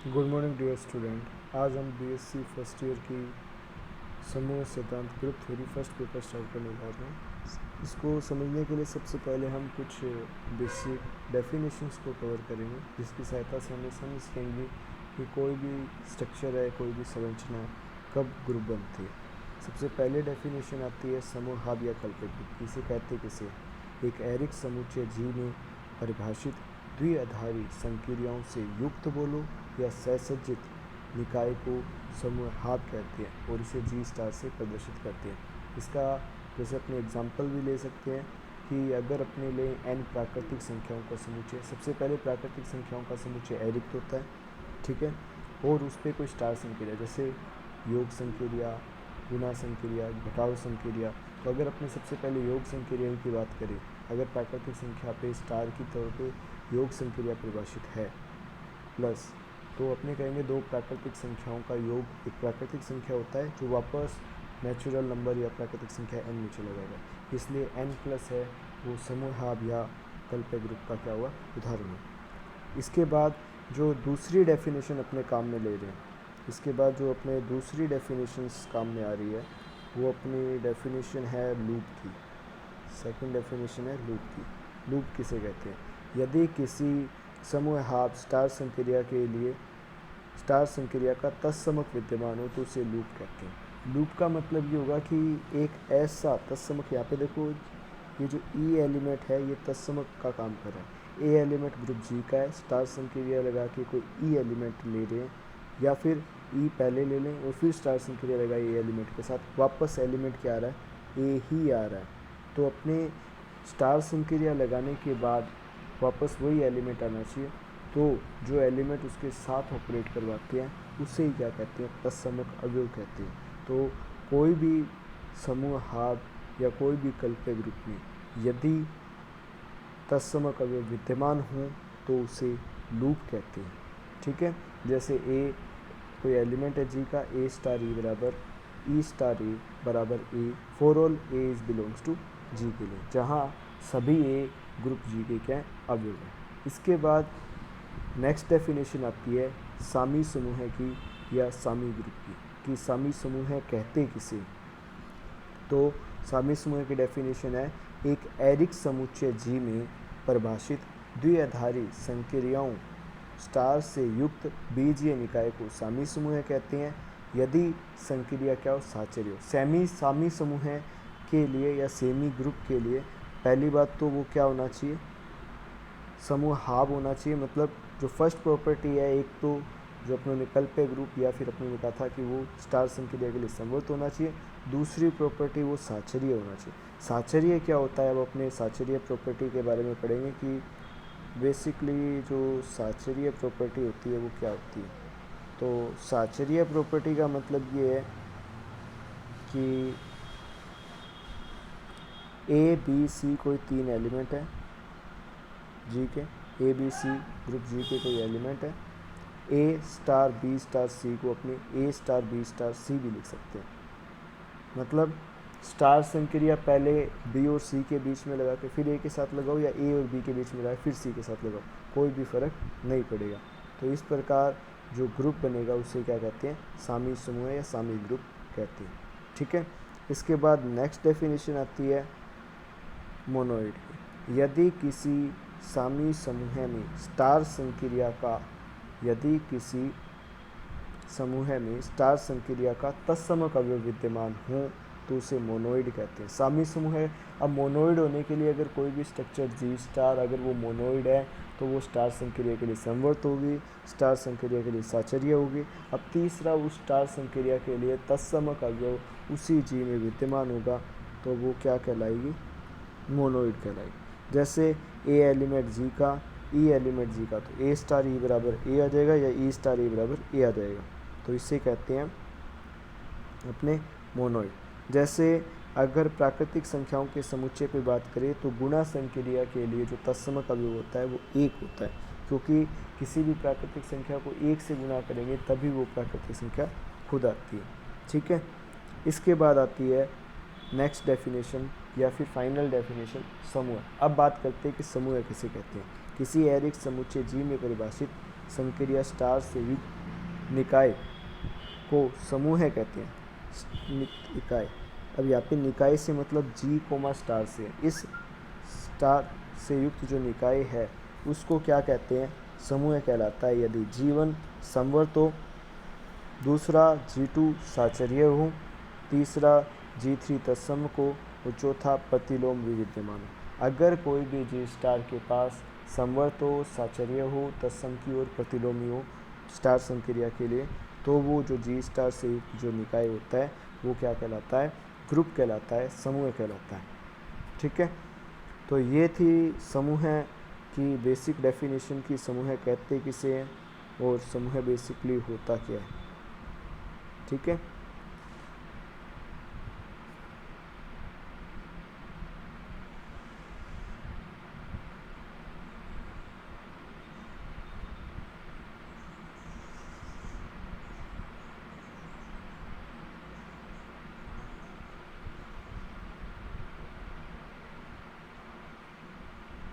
Good morning dear student. आज हम BSc first year की समूह सिद्धांत group theory first paper start करने जा रहे हैं। इसको समझने के लिए सबसे पहले हम कुछ बेसिक डेफिनेशंस को कवर करेंगे, जिसकी सहायता से हमें समझ सकेंगे कि कोई भी स्ट्रक्चर है, कोई भी संरचना कब ग्रुप बनती है। सबसे पहले डेफिनेशन आती है समूहाभ या कल्पित। इसे कहते किसे? एक एरिक समुच्चय जी में परिभाषित द्विआधारी संक्रियाओं से युक्त बोलो या सहसज्जित निकाय को समूहाभ कहते हैं और इसे जी स्टार से प्रदर्शित करते हैं। इसका जैसे अपने एग्जाम्पल भी ले सकते हैं कि अगर अपने ले n प्राकृतिक संख्याओं का समुच्चय, सबसे पहले प्राकृतिक संख्याओं का समुच्चय एरिक होता है, ठीक है, और उस पर कोई स्टार संक्रिया जैसे योग संक्रिया, गुणा संक्रिया, घटाव संक्रिया। तो अगर अपने सबसे पहले योग संक्रिया की बात करें, अगर प्राकृतिक संख्या पे स्टार की तौर पे योग संक्रिया परिभाषित है प्लस, तो अपने कहेंगे दो प्राकृतिक संख्याओं का योग एक प्राकृतिक संख्या होता है जो वापस नेचुरल नंबर या प्राकृतिक संख्या n में चला जाएगा, इसलिए n प्लस है वो समूहाभ या कल्प्य ग्रुप का क्या हुआ उदाहरण है। इसके बाद जो दूसरी डेफिनेशन अपने काम में ले रहे हैं, इसके बाद जो अपने दूसरी डेफिनेशंस काम में आ रही है वो अपनी डेफिनेशन है लूप की। सेकंड डेफिनेशन है लूप की। लूप किसे कहते हैं? यदि किसी समूहाभ स्टार संक्रिया के लिए स्टार संक्रिया का तत्समक विद्यमान हो तो उसे लूप कहते हैं। लूप का मतलब ये होगा कि एक ऐसा तत्समक, यहाँ पे देखो ये जो ई एलिमेंट है ये तत्समक का काम कर रहा है। ए एलिमेंट ग्रुप जी का है, स्टार संक्रिया लगा के कोई ई एलिमेंट ले रहे हैं या फिर ई पहले ले लें और फिर स्टार संक्रिया लगाए ए एलिमेंट के साथ, वापस एलिमेंट क्या आ रहा है? ए ही आ रहा है। तो अपने स्टार संक्रिया लगाने के बाद वापस वही एलिमेंट आना चाहिए। तो जो एलिमेंट उसके साथ ऑपरेट करवाते हैं उसे ही क्या कहते हैं? तत्समक अवयव कहते हैं। तो कोई भी समूहाभ या कोई भी कल्प्य ग्रुप में यदि तत्समक अवयव विद्यमान हों तो उसे लूप कहते हैं, ठीक है। जैसे ए कोई एलिमेंट है जी का, ए स्टार ई बराबर ई स्टार ए बराबर a for all a is belongs to G के लिए, जहाँ सभी ए ग्रुप जी के क्या अवयव हैं। इसके बाद नेक्स्ट डेफिनेशन आती है सामी समूह की या सामी ग्रुप की, कि सामी समूह कहते किसे? तो सामी समूह की डेफिनेशन है एक एरिक समुच्चय जी में परिभाषित द्विआधारी संक्रियाओं स्टार से युक्त बीजीय निकाय को सामी समूह कहते हैं यदि संक्रिया क्या हो? साचर्य हो। सामी समूह के लिए या सेमी ग्रुप के लिए पहली बात तो वो क्या होना चाहिए? समूहाभ होना चाहिए। मतलब जो फर्स्ट प्रॉपर्टी है, एक तो जो अपने विकल्प ग्रुप या फिर अपने कहा था कि वो स्टार संक्रिया के लिए समवर्त होना चाहिए। दूसरी प्रॉपर्टी वो साचर्य होना चाहिए। साचर्य क्या होता है? अब अपने साचर्य प्रॉपर्टी के बारे में पढ़ेंगे कि बेसिकली जो साचर्य प्रॉपर्टी होती है वो क्या होती है। तो साचर्य प्रॉपर्टी का मतलब ये है कि ए बी सी कोई तीन एलिमेंट है जी के, ए बी सी ग्रुप जी के कोई एलिमेंट है, ए स्टार बी स्टार सी को अपने ए स्टार बी स्टार सी भी लिख सकते हैं। मतलब स्टार संक्रिया पहले बी और सी के बीच में लगा के फिर ए के साथ लगाओ या ए और बी के बीच में लगा फिर सी के साथ लगाओ, कोई भी फर्क नहीं पड़ेगा। तो इस प्रकार जो ग्रुप बनेगा उसे क्या कहते हैं? सामी समूह या सामी ग्रुप कहते हैं, ठीक है। इसके बाद नेक्स्ट डेफिनेशन आती है मोनोइड की। यदि किसी सामी समूह में स्टार संक्रिया का यदि किसी समूह में स्टार संक्रिया का तत्समक अवयव विद्यमान हो तो उसे मोनोइड कहते हैं। सामी समूह है। अब मोनोइड होने के लिए अगर कोई भी स्ट्रक्चर जी स्टार अगर वो मोनोइड है तो वो स्टार संक्रिया के लिए समवर्त होगी, स्टार संक्रिया के लिए साचर्य होगी। अब तीसरा उस स्टार संक्रिया के लिए तत्समक अवयव उसी जी में विद्यमान होगा तो वो क्या कहलाएगी? मोनोइड कहलाएगी। जैसे ए एलिमेंट जी का, ई एलिमेंट जी का, तो ए स्टार ई बराबर ए आ जाएगा या ई स्टार ई बराबर ए आ जाएगा, तो इसे कहते हैं अपने मोनोइड। जैसे अगर प्राकृतिक संख्याओं के समुच्चय पे बात करें तो गुणा संक्रिया के लिए जो तत्समक अवयव होता है वो एक होता है, क्योंकि किसी भी प्राकृतिक संख्या को एक से गुणा करेंगे तभी वो प्राकृतिक संख्या खुद आती है, ठीक है। इसके बाद आती है नेक्स्ट डेफिनेशन या फिर फाइनल डेफिनेशन समूह। अब बात करते हैं कि समूह किसे कहते हैं। किसी एरिक समुच्चय जी में परिभाषित संक्रिया स्टार से युक्त निकाय को समूह कहते हैं। निकाय, अब यहाँ पे निकाय से मतलब जी कोमा स्टार से, इस स्टार से युक्त जो निकाय है उसको क्या कहते हैं, समूह कहलाता है। यदि G1 संवर्त हो, दूसरा G2 साचर्य हो, तीसरा G3 तत्सम को और चौथा प्रतिलोम भी विद्यमान हो। अगर कोई भी जी स्टार के पास संवर्त हो, साचर्य हो, तत्सम की ओर प्रतिलोमी हो स्टार संक्रिया के लिए, तो वो जो जी स्टार से जो निकाय होता है वो क्या कहलाता है, ग्रुप कहलाता है, समूह कहलाता है। ठीक है, तो ये थी समूह की बेसिक डेफिनेशन की समूह कहते किसे हैं और समूह बेसिकली होता क्या है। ठीक है।